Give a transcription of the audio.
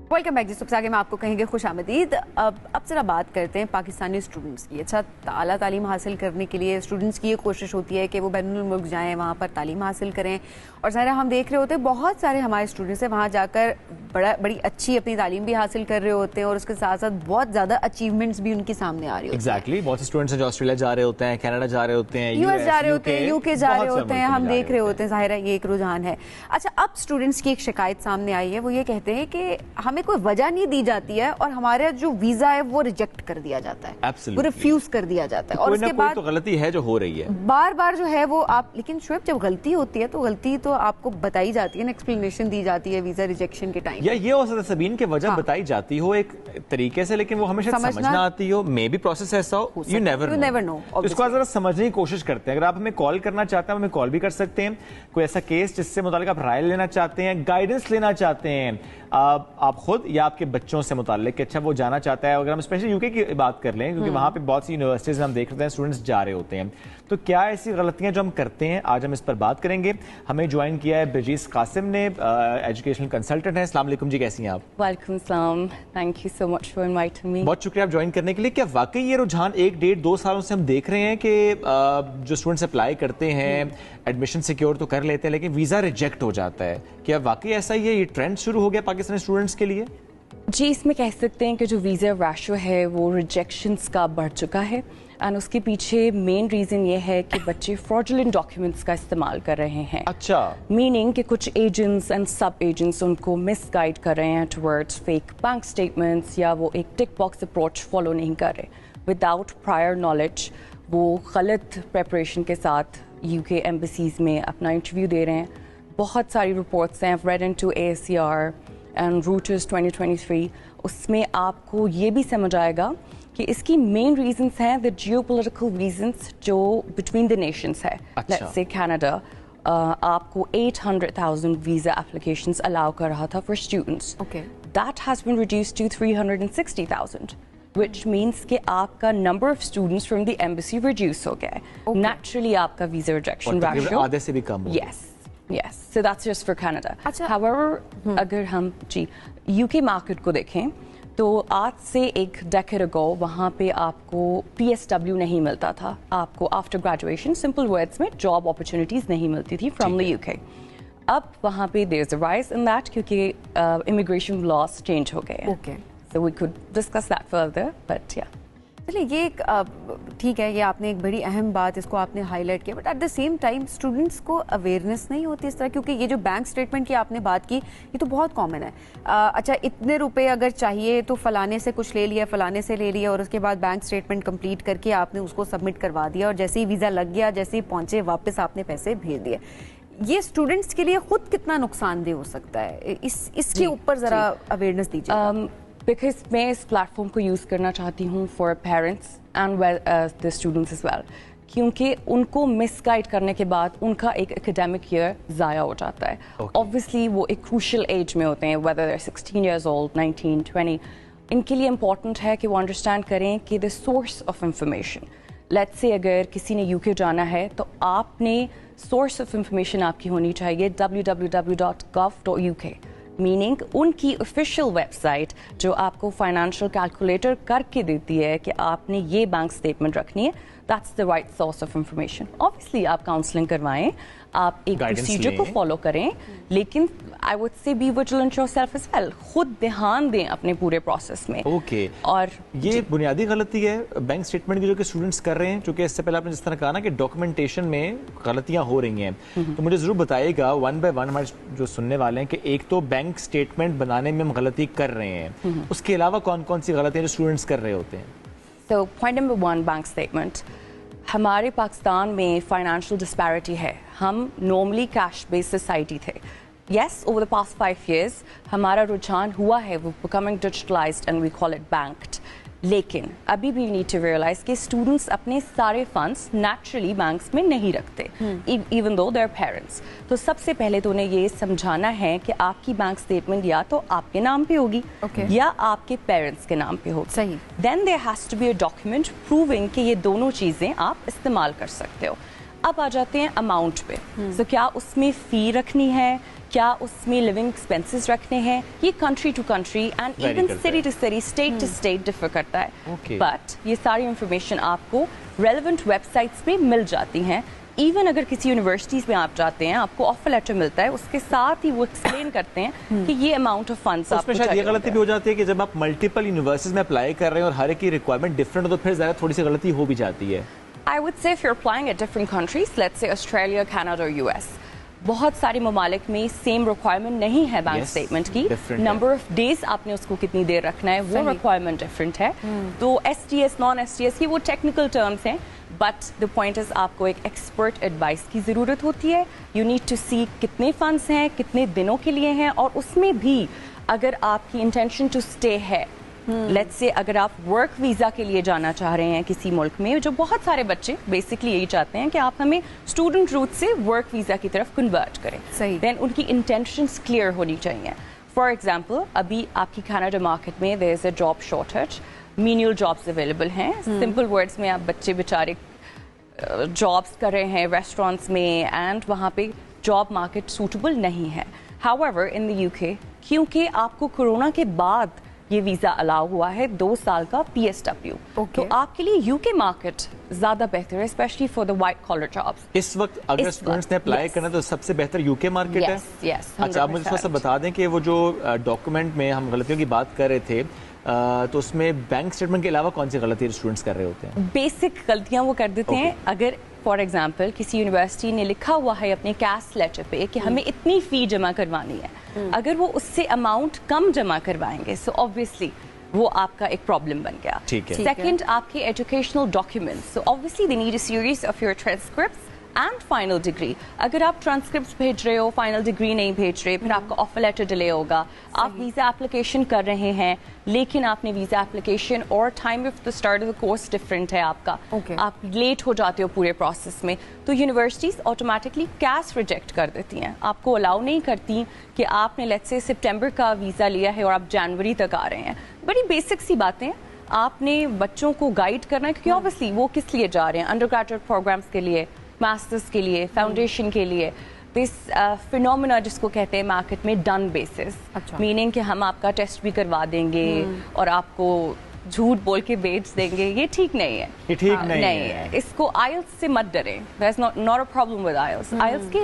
Welcome back जी। सबसे आगे मैं आपको कहेंगे खुश आमदीद। अब जरा बात करते हैं पाकिस्तानी स्टूडेंट्स की। अच्छा, आला तालीम हासिल करने के लिए स्टूडेंट्स की ये कोशिश होती है कि वो बैनुल मुल्क जाएँ, वहाँ पर तालीम हासिल करें, और ज़ाहिर हम देख रहे होते हैं बहुत सारे हमारे स्टूडेंट्स हैं वहाँ जाकर बड़ी अच्छी अपनी तालीम भी हासिल कर रहे होते हैं और उसके साथ साथ बहुत ज़्यादा अचीवमेंट्स भी उनके सामने आ रही होती हैं। एग्जैक्टली, बहुत से स्टूडेंट्स हैं जो ऑस्ट्रेलिया जा रहे होते हैं, कनाडा जा रहे होते हैं, यूएस जा रहे होते हैं, यूके जा रहे होते हैं, हम देख रहे होते हैं, ज़ाहिर है ये एक रुझान है। अच्छा, अब स्टूडेंट्स की एक शिकायत सामने आई है, वो ये कहते हैं कि हमें कोई वजह नहीं दी जाती है और हमारा जो वीजा है वो रिजेक्ट कर दिया जाता है, वो रिफ्यूज कर दिया जाता है, और उसके बाद तो गलती है जो हो रही है बार बार जो है वो आप। लेकिन शुएब, जब गलती होती है तो गलती तो आपको बताई जाती है, एक्सप्लेनेशन दी जाती है वीजा रिजेक्शन के टाइम। या ये हो सकता है सबीन की वजह बताई जाती हो एक तरीके से, लेकिन वो हमेशा समझ ना आती हो, मे बी प्रोसेस ऐसा हो, यू नेवर नो। इसको जरा समझने की कोशिश करते हैं। अगर आप हमें कॉल करना चाहते हैं, हमें कॉल भी कर सकते हैं। कोई ऐसा केस जिससे मुतालिक आप राय लेना चाहते हैं, गाइडेंस लेना चाहते हैं, आप खुद या आपके बच्चों से मुतालिक, अच्छा वो जाना चाहता है। अगर हम स्पेशली यूके की बात कर लें, क्योंकि वहाँ पे बहुत सी यूनिवर्सिटीज़ हम देख रहे हैं स्टूडेंट्स जा रहे होते हैं, तो क्या ऐसी गलतियाँ जो हम करते हैं, आज हम इस पर बात करेंगे। हमें ज्वाइन किया है ब्रिजीस कासिम ने, एजुकेशनल कंसल्टेंट है। अस्सलाम वालेकुम जी, कैसी हैं आप? वेलकम सलाम, thank you so much for inviting me. बहुत शुक्रिया आप ज्वाइन करने के लिए। क्या वाकई ये रुझान 1, 1.5, 2 सालों से हम देख रहे हैं कि जो स्टूडेंट्स अप्लाई करते हैं, एडमिशन सिक्योर तो कर लेते हैं, लेकिन वीज़ा रिजेक्ट हो जाता है? क्या वाकई ऐसा ही है, ये ट्रेंड शुरू हो गया पाकिस्तानी स्टूडेंट्स के लिए? जी, इसमें कह सकते हैं कि जो वीज़ा रेशो है वो रिजेक्शंस का बढ़ चुका है, एंड उसके पीछे मेन रीज़न ये है कि बच्चे फ्रॉडुलेंट डॉक्यूमेंट्स का इस्तेमाल कर रहे हैं। अच्छा, मीनिंग कि कुछ एजेंट्स एंड सब एजेंट्स उनको मिसगाइड कर रहे हैं टुवर्ड्स फेक बैंक स्टेटमेंट्स, या वो एक टिक बॉक्स अप्रोच फॉलो नहीं कर रहे विदाउट प्रायर नॉलेज। वो गलत प्रेपरेशन के साथ यूके एम्बेसीज में अपना इंटरव्यू दे रहे हैं। बहुत सारी रिपोर्ट्स हैं, read into AACR and Reuters 2023, उसमें आपको ये भी समझ आएगा कि इसकी मेन रीजंस हैं द जियोपॉलिटिकल रीजंस जो बिटवीन द नेशंस है। लेट्स से कनाडा आपको 800,000 वीजा एप्लीकेशंस अलाउ कर रहा था for students. That has been reduced to 360,000, which means कि आपका number of students from the embassy reduce हो गया है। Naturally आपका visa rejection ratio आधे से भी कम हो। Yes, so that's just for Canada. However, अगर हम जी UK market को देखें तो आज से एक decade ago वहाँ पे आपको PSW नहीं मिलता था, आपको after graduation simple words में job opportunities नहीं मिलती थी from the UK। अब वहाँ पे there's a rise in that क्योंकि immigration laws change हो गए हैं। So we could discuss that further, but yeah. चलिए, ये एक ठीक है, ये आपने एक बड़ी अहम बात इसको आपने हाईलाइट किया, but at the same time students को अवेयरनेस नहीं होती इस तरह, क्योंकि ये जो बैंक स्टेटमेंट की आपने बात की ये तो बहुत कॉमन है। अच्छा, इतने रुपए अगर चाहिए तो फलाने से कुछ ले लिया, फलाने से ले लिया, और उसके बाद बैंक स्टेटमेंट कंप्लीट करके आपने उसको सबमिट करवा दिया, और जैसे ही वीज़ा लग गया, जैसे ही पहुँचे वापस आपने पैसे भेज दिए। ये स्टूडेंट्स के लिए खुद कितना नुकसानदेह हो सकता है, इसके ऊपर ज़रा अवेयरनेस दीजिए। बिकॉज मैं इस प्लेटफॉर्म को यूज़ करना चाहती हूँ for parents and the students as well, क्योंकि उनको मिसगाइड करने के बाद उनका एक एकेडमिक ईयर ज़ाया हो जाता है। ऑब्वियसली वो एक क्रूशल एज में होते हैं, वेदर they're 16 years old, 19, 20, इनके लिए इम्पॉर्टेंट है कि वो अंडरस्टैंड करें कि the source of information, let's say अगर किसी ने यूके जाना है तो आपने सोर्स ऑफ इंफॉर्मेशन आपकी होनी चाहिए www.gov.uk, मीनिंग उनकी ऑफिशियल वेबसाइट जो आपको फाइनेंशियल कैलकुलेटर करके देती है कि आपने ये बैंक स्टेटमेंट रखनी है। That's the right source of information. Obviously आप काउंसलिंग करवाएं, आप एक प्रोसीजर को फॉलो करें, लेकिन I would say be vigilant yourself as well, खुद ध्यान दें अपने पूरे प्रोसेस में। और ये बुनियादी गलती है बैंक स्टेटमेंट की जो कि स्टूडेंट्स कर रहे हैं, क्योंकि इससे पहले आपने जिस तरह कहा ना कि डॉक्यूमेंटेशन में गलतियां हो रही हैं, तो मुझे जरूर बताइएगा वन बाय वन हमारे जो सुनने वाले हैं कि एक तो बैंक स्टेटमेंट बनाने में हम गलती कर रहे हैं, उसके अलावा कौन कौन सी गलतियां जो स्टूडेंट्स कर रहे होते हैं? तो पॉइंट नंबर 1, बैंक स्टेटमेंट। हमारे पाकिस्तान में फाइनेंशियल डिस्पैरिटी है, हम नॉर्मली कैश बेस्ड सोसाइटी थे। Yes, over the past 5 years हमारा रुझान हुआ है वो becoming digitalized and we call it banked, लेकिन अभी भी नीड टू रियलाइज कि स्टूडेंट्स अपने सारे फंड्स नेचुरली बैंक्स में नहीं रखते, इवन दो देयर पेरेंट्स। तो सबसे पहले तो उन्हें ये समझाना है कि आपकी बैंक स्टेटमेंट या तो आपके नाम पे होगी या आपके पेरेंट्स के नाम पे होगी। सही। Then there has to be a document proving कि ये दोनों चीज़ें आप इस्तेमाल कर सकते हो। अब आ जाते हैं अमाउंट पे। तो क्या उसमें फ़ी रखनी है کیا اس میں لیونگ ایکسپینسز رکھنے ہیں. یہ country to country and even city to city, state to state differ کرتا ہے. بٹ یہ ساری انفارمیشن آپ کو ریلیونٹ ویب سائٹس پہ مل جاتی ہیں. ایون اگر کسی یونیورسٹیز میں آپ جاتے ہیں, آپ کو آفر لیٹر ملتا ہے, اس کے ساتھ ہی وہ ایکسپلین کرتے ہیں کہ یہ اماؤنٹ آف فنڈس. اس میں شاید یہ غلطی بھی ہو جاتی ہے کہ جب آپ ملٹیپل یونیورسٹیز میں اپلائی کر رہے ہیں اور ہر ایک کی ریکوائرمنٹ ڈفرنٹ ہو تو پھر ذرا تھوڑی سی غلطی ہو بھی جاتی ہے. I would say if you're applying at different countries, let's say Australia, Canada or US, بہت سارے ممالک میں سیم ریکوائرمنٹ نہیں ہے بینک اسٹیٹمنٹ کی. نمبر آف ڈیز آپ نے اس کو کتنی دیر رکھنا ہے وہ ریکوائرمنٹ ڈفرینٹ ہے. تو S T S, naan S T S کی وہ ٹیکنیکل ٹرمس ہیں, بٹ دا پوائنٹ از آپ کو ایک ایکسپرٹ ایڈوائس کی ضرورت ہوتی ہے. یو نیڈ ٹو سی کتنے فنڈس ہیں, کتنے دنوں کے لیے ہیں, اور اس میں بھی اگر آپ کی انٹینشن ٹو اسٹے ہے, لیٹس سے اگر آپ ورک ویزا کے لیے جانا چاہ رہے ہیں کسی ملک میں, جو بہت سارے بچے بیسکلی یہی چاہتے ہیں کہ آپ ہمیں اسٹوڈنٹ روٹ سے ورک ویزا کی طرف کنورٹ کریں, دین ان کی انٹینشنس کلیئر ہونی چاہیے. فار ایگزامپل ابھی آپ کی کینیڈا مارکیٹ میں there is a job shortage, manual jobs available ہیں. سمپل ورڈس میں آپ بچے بیچارے جابس کر رہے ہیں ریسٹورینٹس میں, اینڈ وہاں پہ جاب مارکیٹ سوٹیبل نہیں ہے. How ever in the UK, کیونکہ آپ کو کورونا کے بعد یہ ویزا الاؤ ہوا ہے 2 سال کا PSW, تو آپ کے لیے UK مارکیٹ زیادہ بہتر ہے, especially for the white collar jobs. اس وقت اگر اسٹوڈنٹس نے اپلائی کرنا تو سب سے بہتر UK مارکیٹ ہے. اچھا, آپ مجھے تھوڑا سا بتا دیں کہ وہ جو ڈاکومنٹ میں ہم غلطیوں کی بات کر رہے تھے, تو اس میں بینک اسٹیٹمنٹ کے علاوہ کون سی غلطی اسٹوڈنٹس کر رہے ہوتے ہیں؟ بیسک غلطیاں وہ کر دیتے ہیں. اگر فار ایگزامپل کسی یونیورسٹی نے لکھا ہوا ہے اپنے کیسٹ لیٹر پہ کہ ہمیں اتنی فی جمع کروانی ہے, اگر وہ اس سے اماؤنٹ کم جمع کروائیں گے سو obviously وہ آپ کا ایک پرابلم بن گیا. سیکنڈ, آپ کے educational documents, so obviously they need a series of your transcripts and final degree. اگر آپ ٹرانسکرپٹس بھیج رہے ہو, فائنل ڈگری نہیں بھیج رہے, پھر آپ کا آفر لیٹر ڈیلے ہوگا. آپ ویزا اپلیکیشن کر رہے ہیں لیکن آپ نے ویزا اپلیکیشن اور time of the start of the course different ہے آپ کا, آپ لیٹ ہو جاتے ہو پورے پروسیس میں, تو یونیورسٹیز آٹومیٹکلی کیش ریجیکٹ کر دیتی ہیں, آپ کو الاؤ نہیں کرتی کہ آپ نے لیٹس سے سپٹمبر کا ویزا لیا ہے اور آپ جنوری تک آ رہے ہیں. بڑی بیسک سی باتیں آپ نے بچوں کو گائڈ کرنا ہے, کیونکہ اوبیسلی وہ کس لیے جا رہے ہیں, انڈر گریجویٹ پروگرامس کے لیے, ماسٹرس کے لیے, فاؤنڈیشن کے لیے. دس فینومینا جس کو کہتے ہیں مارکیٹ میں ڈن بیسس, میننگ کہ ہم آپ کا ٹیسٹ بھی کروا دیں گے اور آپ کو جھوٹ بول کے بیچ دیں گے, یہ ٹھیک نہیں ہے. یہ ٹھیک نہیں ہے. اس کو آئلس سے مت ڈریں, there is not a problem with IELTS. IELTS کی